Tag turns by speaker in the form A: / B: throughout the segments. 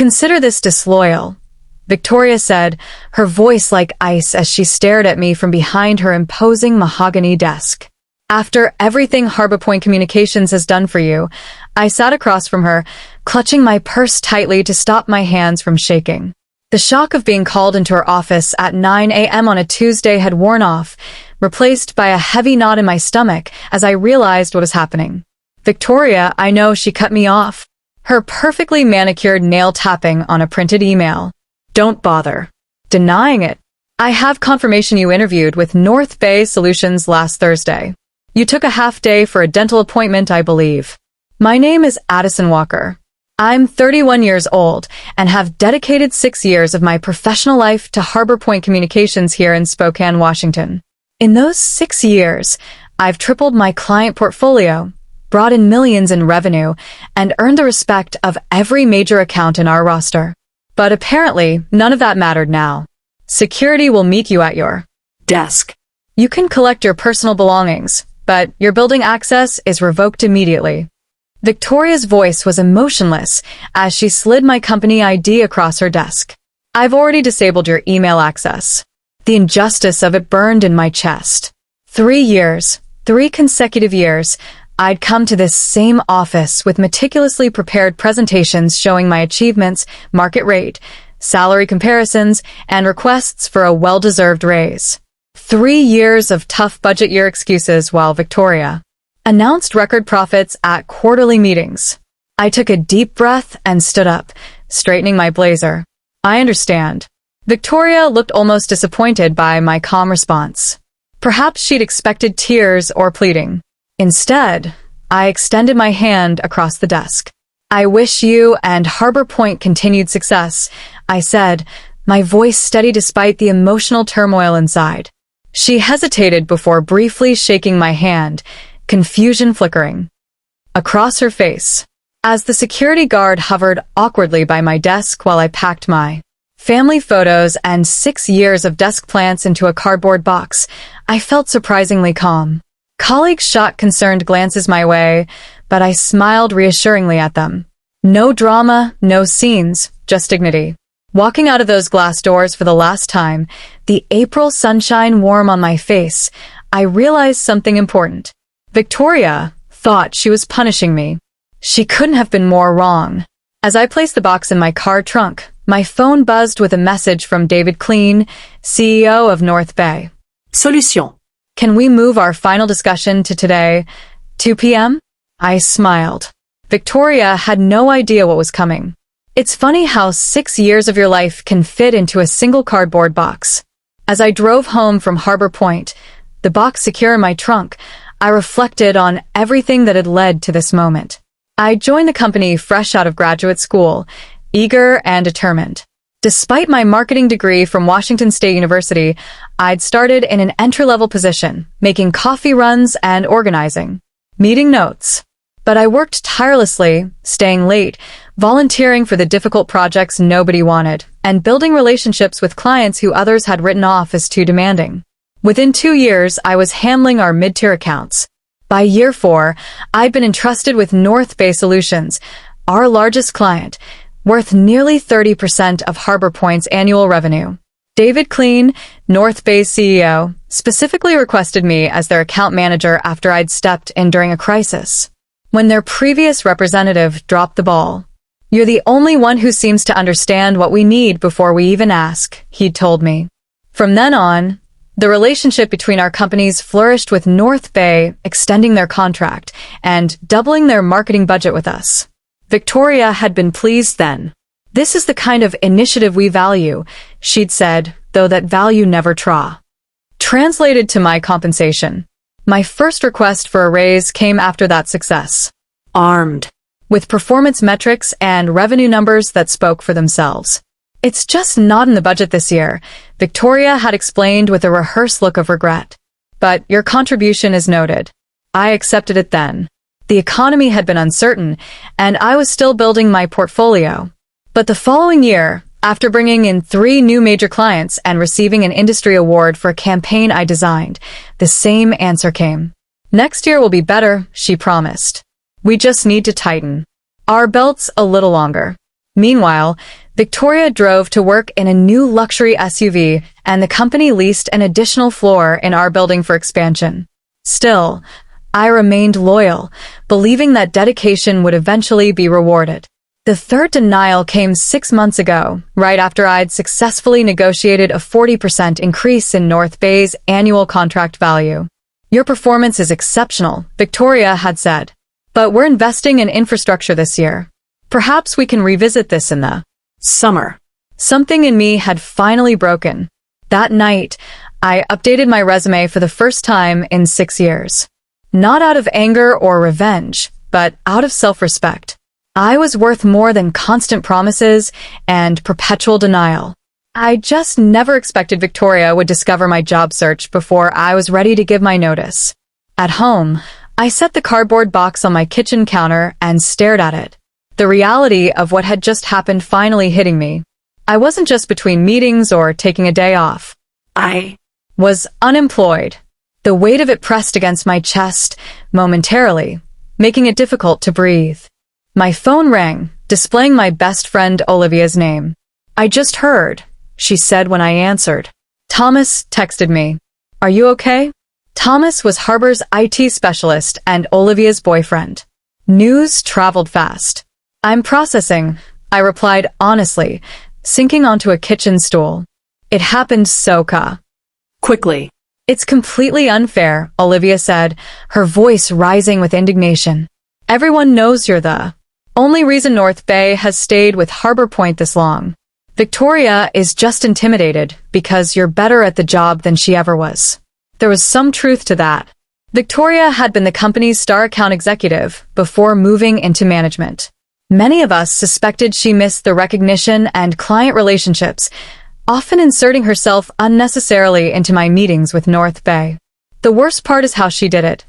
A: Consider this disloyal, Victoria said, her voice like ice as she stared at me from behind her imposing mahogany desk. After everything Harbor Point Communications has done for you, I sat across from her, clutching my purse tightly to stop my hands from shaking. The shock of being called into her office at 9 a.m. on a Tuesday had worn off, replaced by a heavy knot in my stomach as I realized what was happening. Victoria, I know she cut me off. Her perfectly manicured nail tapping on a printed email. Don't bother denying it. I have confirmation you interviewed with North Bay Solutions last Thursday. You took a half day for a dental appointment, I believe. My name is Addison Walker. I'm 31 years old and have dedicated 6 years of my professional life to Harbor Point Communications here in Spokane, Washington. In those 6 years, I've tripled my client portfolio, brought in millions in revenue, and earned the respect of every major account in our roster. But apparently, none of that mattered now. Security will meet you at your desk. You can collect your personal belongings, but your building access is revoked immediately. Victoria's voice was emotionless as she slid my company ID across her desk. I've already disabled your email access. The injustice of it burned in my chest. 3 years, 3 consecutive years, I'd come to this same office with meticulously prepared presentations showing my achievements, market rate, salary comparisons, and requests for a well-deserved raise. 3 years of tough budget year excuses while Victoria announced record profits at quarterly meetings. I took a deep breath and stood up, straightening my blazer. I understand. Victoria looked almost disappointed by my calm response. Perhaps she'd expected tears or pleading. Instead, I extended my hand across the desk. I wish you and Harbor Point continued success, I said, my voice steady despite the emotional turmoil inside. She hesitated before briefly shaking my hand, confusion flickering across her face. As the security guard hovered awkwardly by my desk while I packed my family photos and 6 years of desk plants into a cardboard box, I felt surprisingly calm. Colleagues shot concerned glances my way, but I smiled reassuringly at them. No drama, no scenes, just dignity. Walking out of those glass doors for the last time, the April sunshine warm on my face, I realized something important. Victoria thought she was punishing me. She couldn't have been more wrong. As I placed the box in my car trunk, my phone buzzed with a message from David Clean, CEO of North Bay.
B: Solution.
A: Can we move our final discussion to today, 2 p.m.? I smiled. Victoria had no idea what was coming. It's funny how 6 years of your life can fit into a single cardboard box. As I drove home from Harbor Point, the box secure in my trunk, I reflected on everything that had led to this moment. I joined the company fresh out of graduate school, eager and determined. Despite my marketing degree from Washington State University, I'd started in an entry-level position, making coffee runs and organizing meeting notes. But I worked tirelessly, staying late, volunteering for the difficult projects nobody wanted, and building relationships with clients who others had written off as too demanding. Within 2 years, I was handling our mid-tier accounts. By year 4, I'd been entrusted with North Bay Solutions, our largest client, worth nearly 30% of Harbor Point's annual revenue. David Clean, North Bay's CEO, specifically requested me as their account manager after I'd stepped in during a crisis, when their previous representative dropped the ball. You're the only one who seems to understand what we need before we even ask, he'd told me. From then on, the relationship between our companies flourished with North Bay extending their contract and doubling their marketing budget with us. Victoria had been pleased then. This is the kind of initiative we value, she'd said, though that value never translated to my compensation. My first request for a raise came after that success. Armed with performance metrics and revenue numbers that spoke for themselves. It's just not in the budget this year, Victoria had explained with a rehearsed look of regret. But your contribution is noted. I accepted it then. The economy had been uncertain, and I was still building my portfolio. But the following year, after bringing in 3 new major clients and receiving an industry award for a campaign I designed, the same answer came. Next year will be better, she promised. We just need to tighten our belts a little longer. Meanwhile, Victoria drove to work in a new luxury SUV, and the company leased an additional floor in our building for expansion. Still, I remained loyal, believing that dedication would eventually be rewarded. The third denial came 6 months ago, right after I'd successfully negotiated a 40% increase in North Bay's annual contract value. "Your performance is exceptional," Victoria had said. "But we're investing in infrastructure this year. Perhaps we can revisit this in the summer." Something in me had finally broken. That night, I updated my resume for the first time in 6 years. Not out of anger or revenge, but out of self-respect. I was worth more than constant promises and perpetual denial. I just never expected Victoria would discover my job search before I was ready to give my notice. At home, I set the cardboard box on my kitchen counter and stared at it. The reality of what had just happened finally hitting me. I wasn't just between meetings or taking a day off. I was unemployed. The weight of it pressed against my chest momentarily, making it difficult to breathe. My phone rang, displaying my best friend Olivia's name. "I just heard," she said when I answered. "Thomas texted me. Are you okay?" Thomas was Harbor's IT specialist and Olivia's boyfriend. News traveled fast. "I'm processing," I replied honestly, sinking onto a kitchen stool. "It happened so quickly." "It's completely unfair," Olivia said, her voice rising with indignation. "Everyone knows you're the only reason North Bay has stayed with Harbor Point this long. Victoria is just intimidated because you're better at the job than she ever was." There was some truth to that. Victoria had been the company's star account executive before moving into management. Many of us suspected she missed the recognition and client relationships, often inserting herself unnecessarily into my meetings with North Bay. "The worst part is how she did it,"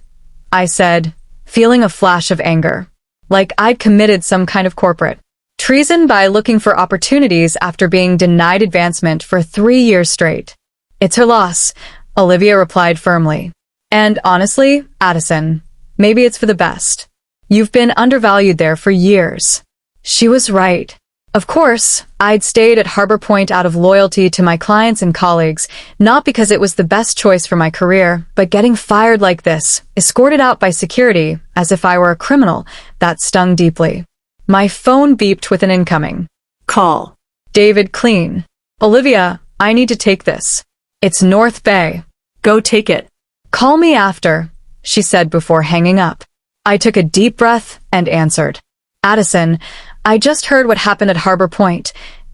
A: I said, feeling a flash of anger. Like I'd committed some kind of corporate treason by looking for opportunities after being denied advancement for 3 years straight. "It's her loss," Olivia replied firmly. "And honestly, Addison, maybe it's for the best. You've been undervalued there for years." She was right. Of course, I'd stayed at Harbor Point out of loyalty to my clients and colleagues, not because it was the best choice for my career, but getting fired like this, escorted out by security, as if I were a criminal, that stung deeply. My phone beeped with an incoming call. "David Clean. Olivia, I need to take this. It's North Bay. Go take it. Call me after," she said before hanging up. I took a deep breath and answered. "Addison, I just heard what happened at Harbor Point,"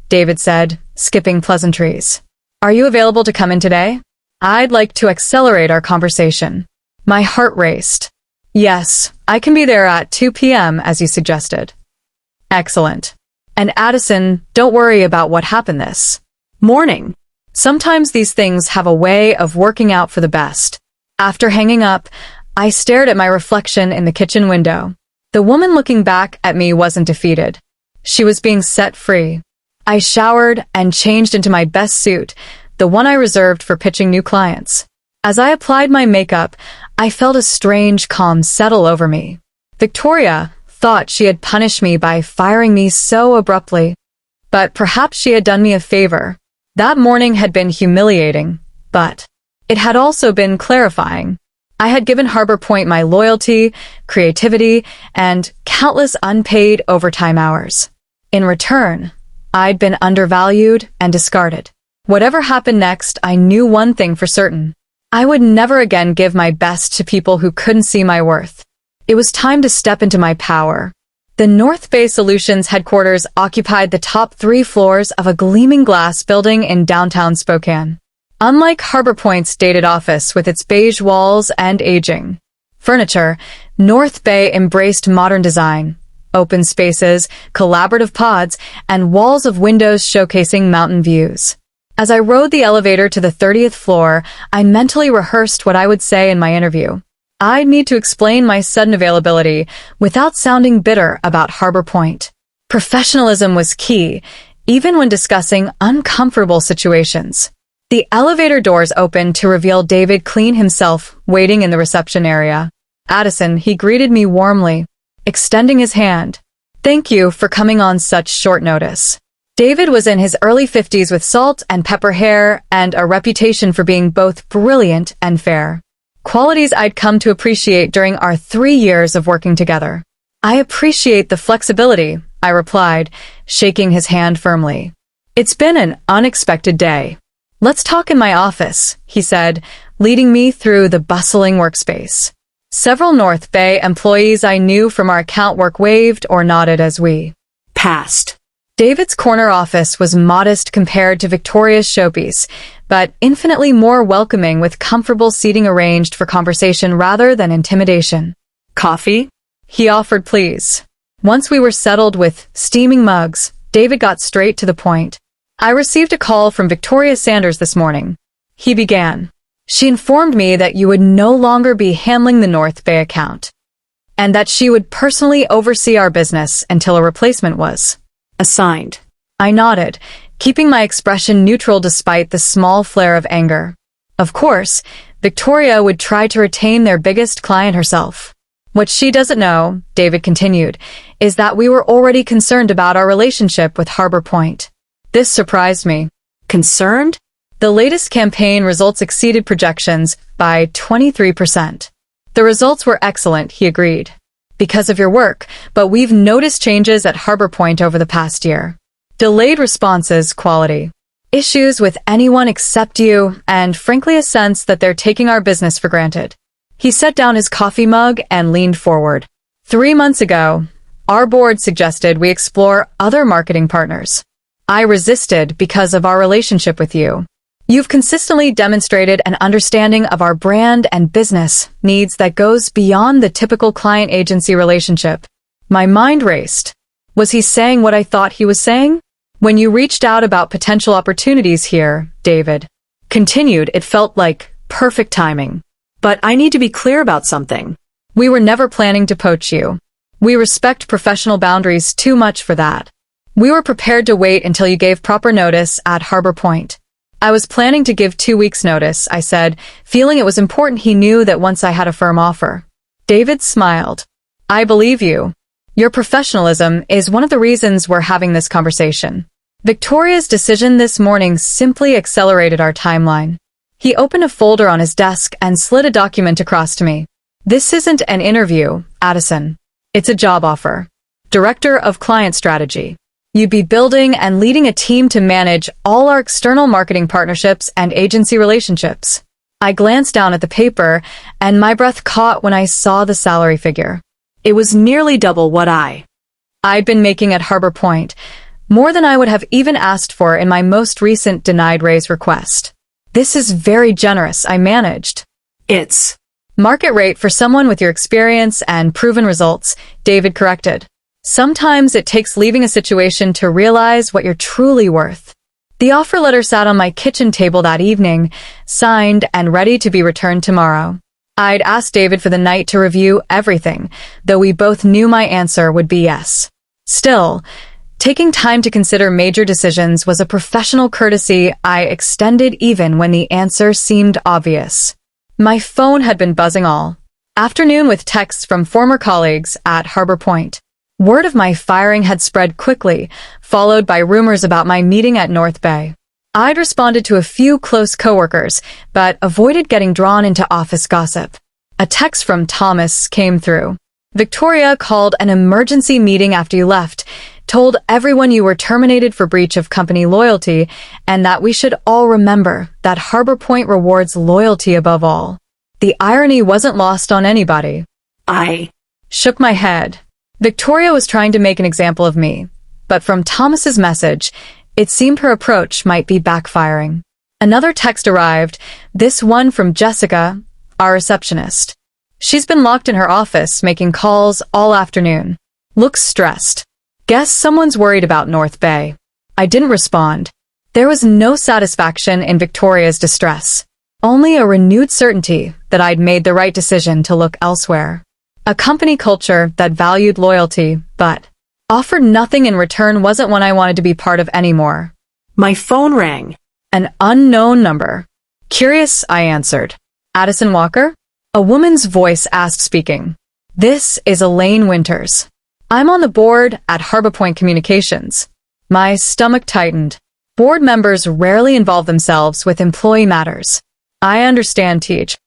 A: David said, skipping pleasantries. "Are you available to come in today? I'd like to accelerate our conversation." My heart raced. "Yes, I can be there at 2 p.m. as you suggested." "Excellent. And Addison, don't worry about what happened this morning. Sometimes these things have a way of working out for the best." After hanging up, I stared at my reflection in the kitchen window. The woman looking back at me wasn't defeated. She was being set free. I showered and changed into my best suit, the one I reserved for pitching new clients. As I applied my makeup, I felt a strange calm settle over me. Victoria thought she had punished me by firing me so abruptly. But perhaps she had done me a favor. That morning had been humiliating, but it had also been clarifying. I had given Harbor Point my loyalty, creativity, and countless unpaid overtime hours. In return, I'd been undervalued and discarded. Whatever happened next, I knew one thing for certain. I would never again give my best to people who couldn't see my worth. It was time to step into my power. The North Bay Solutions headquarters occupied the top 3 floors of a gleaming glass building in downtown Spokane. Unlike Harbor Point's dated office with its beige walls and aging furniture, North Bay embraced modern design, open spaces, collaborative pods, and walls of windows showcasing mountain views. As I rode the elevator to the 30th floor, I mentally rehearsed what I would say in my interview. I'd need to explain my sudden availability without sounding bitter about Harbor Point. Professionalism was key, even when discussing uncomfortable situations. The elevator doors opened to reveal David Clean himself waiting in the reception area. "Addison," he greeted me warmly, extending his hand. Thank you for coming on such short notice. David was in his early 50s with salt and pepper hair and a reputation for being both brilliant and fair. Qualities I'd come to appreciate during our 3 years of working together. I appreciate the flexibility, I replied, shaking his hand firmly. It's been an unexpected day. Let's talk in my office, he said, leading me through the bustling workspace. Several North Bay employees I knew from our account work waved or nodded as we passed. David's corner office was modest compared to Victoria's showpiece, but infinitely more welcoming with comfortable seating arranged for conversation rather than intimidation. Coffee? He offered, please. Once we were settled with steaming mugs, David got straight to the point. I received a call from Victoria Sanders this morning. He began. She informed me that you would no longer be handling the North Bay account, and that she would personally oversee our business until a replacement was assigned. I nodded, keeping my expression neutral despite the small flare of anger. Of course, Victoria would try to retain their biggest client herself. What she doesn't know, David continued, is that we were already concerned about our relationship with Harbor Point. This surprised me. Concerned? The latest campaign results exceeded projections by 23%. The results were excellent, he agreed. Because of your work, but we've noticed changes at Harbor Point over the past year. Delayed responses, quality. Issues with anyone except you, and frankly a sense that they're taking our business for granted. He set down his coffee mug and leaned forward. 3 months ago, our board suggested we explore other marketing partners. I resisted because of our relationship with you. You've consistently demonstrated an understanding of our brand and business needs that goes beyond the typical client-agency relationship. My mind raced. Was he saying what I thought he was saying? When you reached out about potential opportunities here, David continued, it felt like perfect timing. But I need to be clear about something. We were never planning to poach you. We respect professional boundaries too much for that. We were prepared to wait until you gave proper notice at Harbor Point. I was planning to give 2 weeks' notice, I said, feeling it was important he knew that once I had a firm offer. David smiled. I believe you. Your professionalism is one of the reasons we're having this conversation. Victoria's decision this morning simply accelerated our timeline. He opened a folder on his desk and slid a document across to me. This isn't an interview, Addison. It's a job offer. Director of Client Strategy. You'd be building and leading a team to manage all our external marketing partnerships and agency relationships. I glanced down at the paper, and my breath caught when I saw the salary figure. It was nearly double what I'd been making at Harbor Point, more than I would have even asked for in my most recent denied raise request. This is very generous, I managed. It's market rate for someone with your experience and proven results, David corrected. Sometimes it takes leaving a situation to realize what you're truly worth. The offer letter sat on my kitchen table that evening, signed and ready to be returned tomorrow. I'd asked David for the night to review everything, though we both knew my answer would be yes. Still, taking time to consider major decisions was a professional courtesy I extended even when the answer seemed obvious. My phone had been buzzing all afternoon with texts from former colleagues at Harbor Point. Word of my firing had spread quickly, followed by rumors about my meeting at North Bay. I'd responded to a few close coworkers, but avoided getting drawn into office gossip. A text from Thomas came through. Victoria called an emergency meeting after you left, told everyone you were terminated for breach of company loyalty, and that we should all remember that Harbor Point rewards loyalty above all. The irony wasn't lost on anybody. I shook my head. Victoria was trying to make an example of me, but from Thomas's message, it seemed her approach might be backfiring. Another text arrived, this one from Jessica, our receptionist. She's been locked in her office, making calls all afternoon. Looks stressed. Guess someone's worried about North Bay. I didn't respond. There was no satisfaction in Victoria's distress, only a renewed certainty that I'd made the right decision to look elsewhere. A company culture that valued loyalty, but offered nothing in return wasn't one I wanted to be part of anymore. My phone rang. An unknown number. Curious, I answered. Addison Walker? A woman's voice asked, speaking. This is Elaine Winters. I'm on the board at Harbor Point Communications. My stomach tightened. Board members rarely involve themselves with employee matters. I understand, Teach.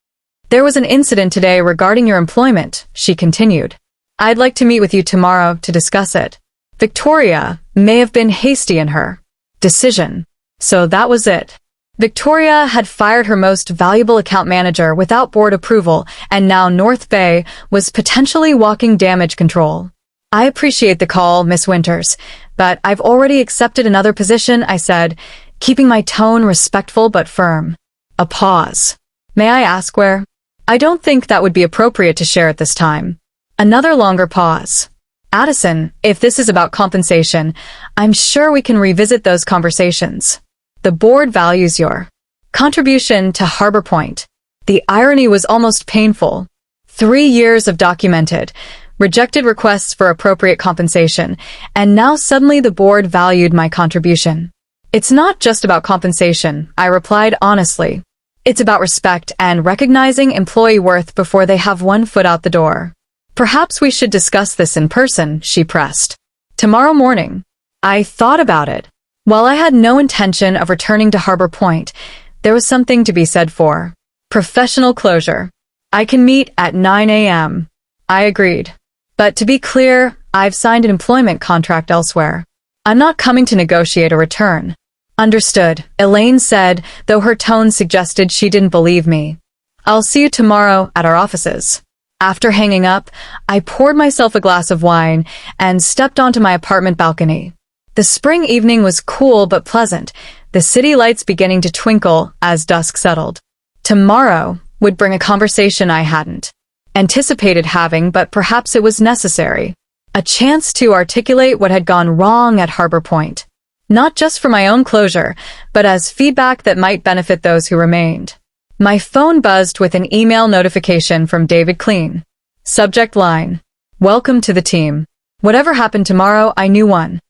A: There was an incident today regarding your employment, she continued. I'd like to meet with you tomorrow to discuss it. Victoria may have been hasty in her decision. So that was it. Victoria had fired her most valuable account manager without board approval, and now North Bay was potentially walking damage control. I appreciate the call, Miss Winters, but I've already accepted another position, I said, keeping my tone respectful but firm. A pause. May I ask where? I don't think that would be appropriate to share at this time. Another longer pause. Addison, if this is about compensation, I'm sure we can revisit those conversations. The board values your contribution to Harbor Point. The irony was almost painful. 3 years of documented, rejected requests for appropriate compensation, and now suddenly the board valued my contribution. It's not just about compensation, I replied honestly. It's about respect and recognizing employee worth before they have one foot out the door. Perhaps we should discuss this in person, she pressed. Tomorrow morning. I thought about it. While I had no intention of returning to Harbor Point, there was something to be said for professional closure. I can meet at 9 a.m. I agreed. But to be clear, I've signed an employment contract elsewhere. I'm not coming to negotiate a return. Understood, Elaine said, though her tone suggested she didn't believe me. I'll see you tomorrow at our offices. After hanging up, I poured myself a glass of wine and stepped onto my apartment balcony. The spring evening was cool but pleasant, the city lights beginning to twinkle as dusk settled. Tomorrow would bring a conversation I hadn't anticipated having, but perhaps it was necessary. A chance to articulate what had gone wrong at Harbor Point. Not just for my own closure, but as feedback that might benefit those who remained. My phone buzzed with an email notification from David Clean. Subject line: Welcome to the team. Whatever happened tomorrow, I knew one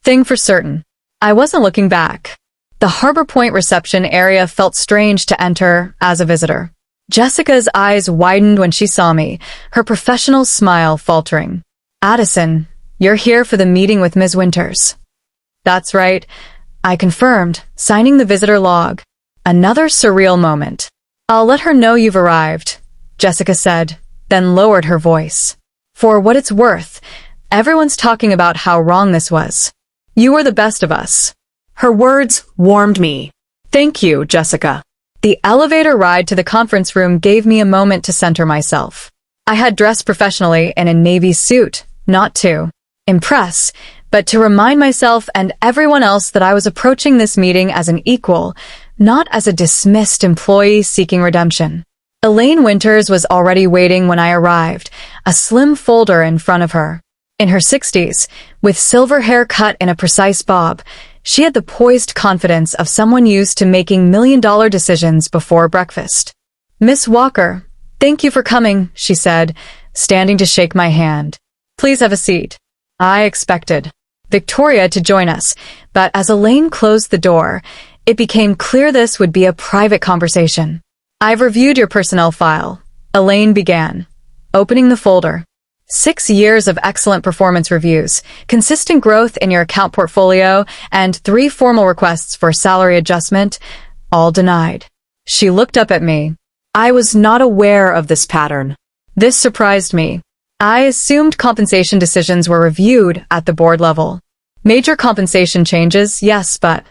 A: thing for certain. I wasn't looking back. The Harbor Point reception area felt strange to enter as a visitor. Jessica's eyes widened when she saw me, her professional smile faltering. Addison, you're here for the meeting with Ms. Winters. That's right, I confirmed, signing the visitor log. Another surreal moment. I'll let her know you've arrived, Jessica said, then lowered her voice. For what it's worth, everyone's talking about how wrong this was. You were the best of us. Her words warmed me. Thank you, Jessica. The elevator ride to the conference room gave me a moment to center myself. I had dressed professionally in a navy suit, not to impress, but to remind myself and everyone else that I was approaching this meeting as an equal, not as a dismissed employee seeking redemption. Elaine Winters was already waiting when I arrived, a slim folder in front of her. In her 60s, with silver hair cut in a precise bob, she had the poised confidence of someone used to making million-dollar decisions before breakfast. Miss Walker, thank you for coming, she said, standing to shake my hand. Please have a seat. I expected Victoria to join us, but as Elaine closed the door, it became clear this would be a private conversation. I've reviewed your personnel file, Elaine began, opening the folder. 6 years of excellent performance reviews, consistent growth in your account portfolio, and 3 formal requests for salary adjustment, all denied. She looked up at me. I was not aware of this pattern. This surprised me. I assumed compensation decisions were reviewed at the board level. Major compensation changes, yes, but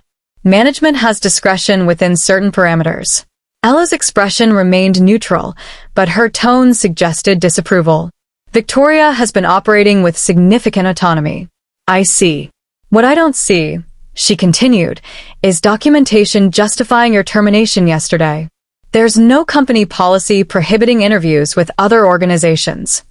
A: management has discretion within certain parameters. Ella's expression remained neutral, but her tone suggested disapproval. Victoria has been operating with significant autonomy. I see. What I don't see, she continued, is documentation justifying your termination yesterday. There's no company policy prohibiting interviews with other organizations.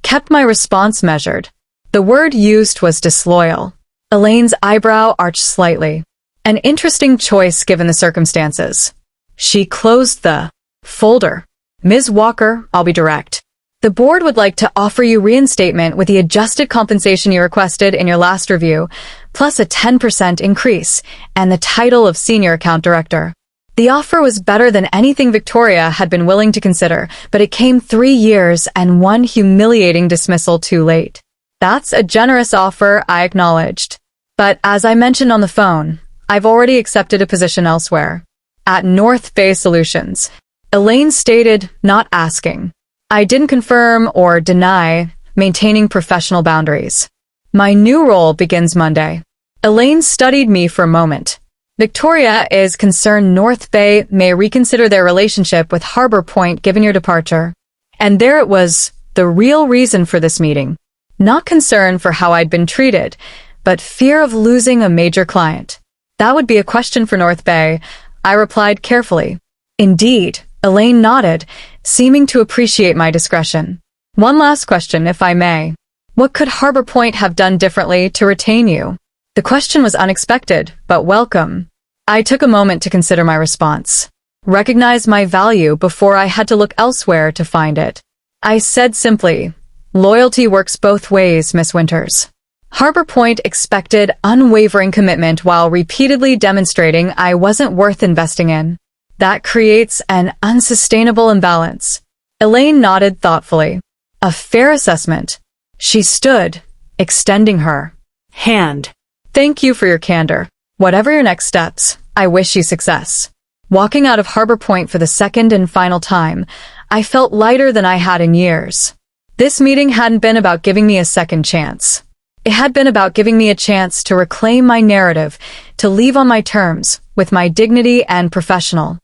A: Kept my response measured. The word used was disloyal. Elaine's eyebrow arched slightly. An interesting choice given the circumstances. She closed the folder. Ms. Walker, I'll be direct. The board would like to offer you reinstatement with the adjusted compensation you requested in your last review, plus a 10% increase, and the title of Senior Account Director. The offer was better than anything Victoria had been willing to consider, but it came 3 years and 1 humiliating dismissal too late. That's a generous offer, I acknowledged. But as I mentioned on the phone, I've already accepted a position elsewhere. At North Bay Solutions. Elaine stated, not asking. I didn't confirm or deny, maintaining professional boundaries. My new role begins Monday. Elaine studied me for a moment. Victoria is concerned North Bay may reconsider their relationship with Harbor Point given your departure. And there it was, the real reason for this meeting. Not concern for how I'd been treated, but fear of losing a major client. That would be a question for North Bay, I replied carefully. Indeed, Elaine nodded, seeming to appreciate my discretion. One last question, if I may. What could Harbor Point have done differently to retain you? The question was unexpected, but welcome. I took a moment to consider my response. Recognize my value before I had to look elsewhere to find it. I said simply, loyalty works both ways, Miss Winters. Harbor Point expected unwavering commitment while repeatedly demonstrating I wasn't worth investing in. That creates an unsustainable imbalance. Elaine nodded thoughtfully. A fair assessment. She stood, extending her hand. Thank you for your candor. Whatever your next steps, I wish you success. Walking out of Harbor Point for the second and final time, I felt lighter than I had in years. This meeting hadn't been about giving me a second chance. It had been about giving me a chance to reclaim my narrative, to leave on my terms, with my dignity and professional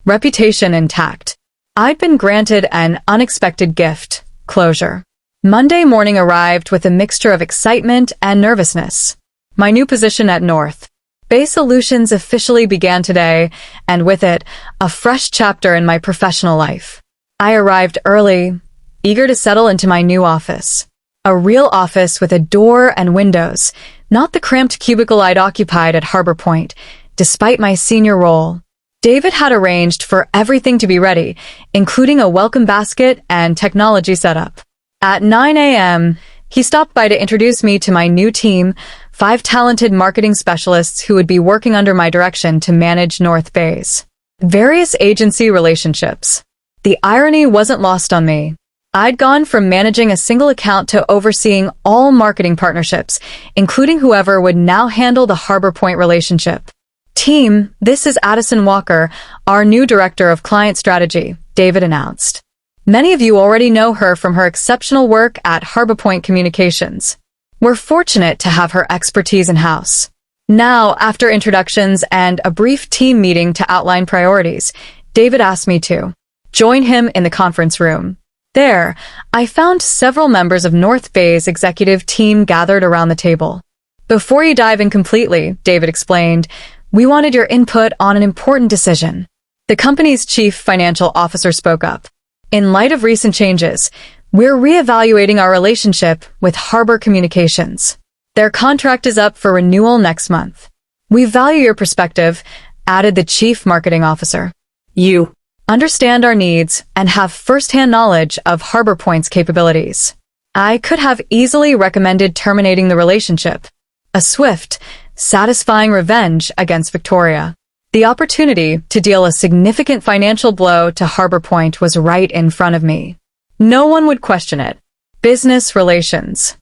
A: reputation intact. I'd been granted an unexpected gift, closure. Monday morning arrived with a mixture of excitement and nervousness. My new position at North Bay Solutions officially began today, and with it, a fresh chapter in my professional life. I arrived early, eager to settle into my new office. A real office with a door and windows, not the cramped cubicle I'd occupied at Harbor Point, despite my senior role. David had arranged for everything to be ready, including a welcome basket and technology setup. At 9 a.m., he stopped by to introduce me to my new team, 5 talented marketing specialists who would be working under my direction to manage North Bay's various agency relationships. The irony wasn't lost on me. I'd gone from managing a single account to overseeing all marketing partnerships, including whoever would now handle the Harbor Point relationship. Team, this is Addison Walker, our new director of client strategy, David announced. Many of you already know her from her exceptional work at Harbor Point Communications. We're fortunate to have her expertise in-house. Now, after introductions and a brief team meeting to outline priorities, David asked me to join him in the conference room. There, I found several members of North Bay's executive team gathered around the table. Before you dive in completely, David explained, we wanted your input on an important decision. The company's chief financial officer spoke up. In light of recent changes, we're reevaluating our relationship with Harbor Communications. Their contract is up for renewal next month. We value your perspective, added the chief marketing officer. You understand our needs and have first-hand knowledge of Harbor Point's capabilities. I could have easily recommended terminating the relationship. A swift, satisfying revenge against Victoria. The opportunity to deal a significant financial blow to Harbor Point was right in front of me. No one would question it. Business relations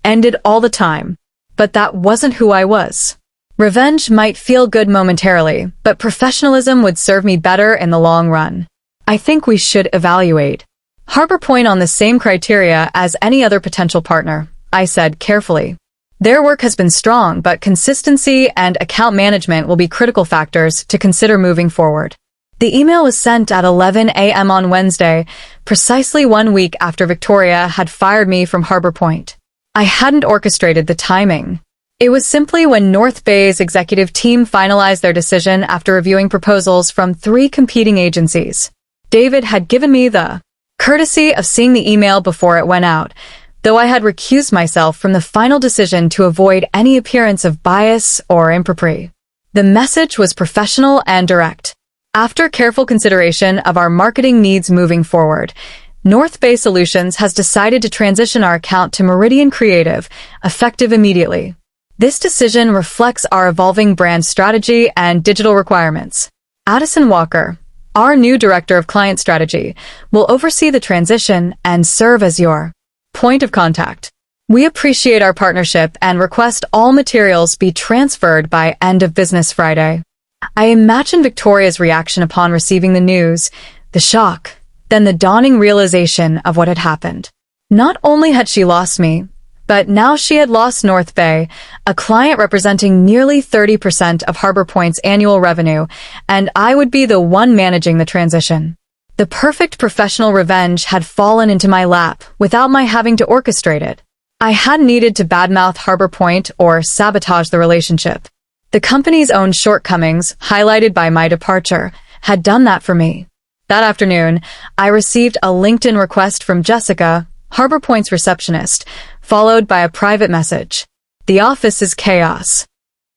A: ended all the time, but that wasn't who I was. Revenge might feel good momentarily, but professionalism would serve me better in the long run. I think we should evaluate Harbor Point on the same criteria as any other potential partner, I said carefully. Their work has been strong, but consistency and account management will be critical factors to consider moving forward. The email was sent at 11 a.m. on Wednesday, precisely 1 week after Victoria had fired me from Harbor Point. I hadn't orchestrated the timing. It was simply when North Bay's executive team finalized their decision after reviewing proposals from 3 competing agencies. David had given me the courtesy of seeing the email before it went out, though I had recused myself from the final decision to avoid any appearance of bias or impropriety. The message was professional and direct. After careful consideration of our marketing needs moving forward, North Bay Solutions has decided to transition our account to Meridian Creative, effective immediately. This decision reflects our evolving brand strategy and digital requirements. Addison Walker, our new director of client strategy, will oversee the transition and serve as your point of contact. We appreciate our partnership and request all materials be transferred by end of business Friday. I imagine Victoria's reaction upon receiving the news, the shock, then the dawning realization of what had happened. Not only had she lost me, but now she had lost North Bay, a client representing nearly 30% of Harbor Point's annual revenue, and I would be the one managing the transition. The perfect professional revenge had fallen into my lap without my having to orchestrate it. I hadn't needed to badmouth Harbor Point or sabotage the relationship. The company's own shortcomings, highlighted by my departure, had done that for me. That afternoon, I received a LinkedIn request from Jessica, Harbor Point's receptionist, followed by a private message. The office is chaos.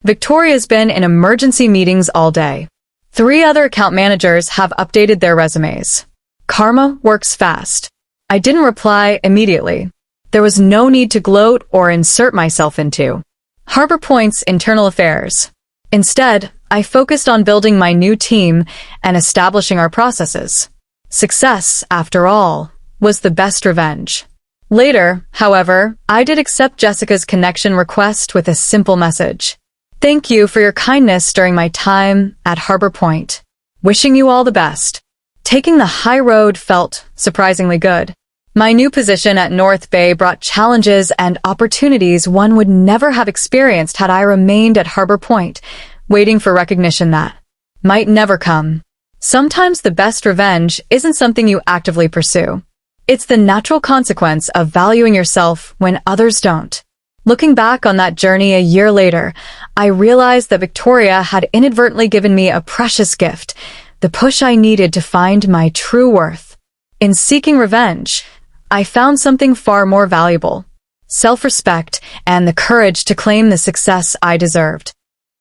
A: Victoria's been in emergency meetings all day. 3 other account managers have updated their resumes. Karma works fast. I didn't reply immediately. There was no need to gloat or insert myself into Harbor Point's internal affairs. Instead, I focused on building my new team and establishing our processes. Success, after all, was the best revenge. Later, however, I did accept Jessica's connection request with a simple message. Thank you for your kindness during my time at Harbor Point. Wishing you all the best. Taking the high road felt surprisingly good. My new position at North Bay brought challenges and opportunities one would never have experienced had I remained at Harbor Point, waiting for recognition that might never come. Sometimes the best revenge isn't something you actively pursue. It's the natural consequence of valuing yourself when others don't. Looking back on that journey a year later, I realized that Victoria had inadvertently given me a precious gift, the push I needed to find my true worth. In seeking revenge, I found something far more valuable: self-respect and the courage to claim the success I deserved.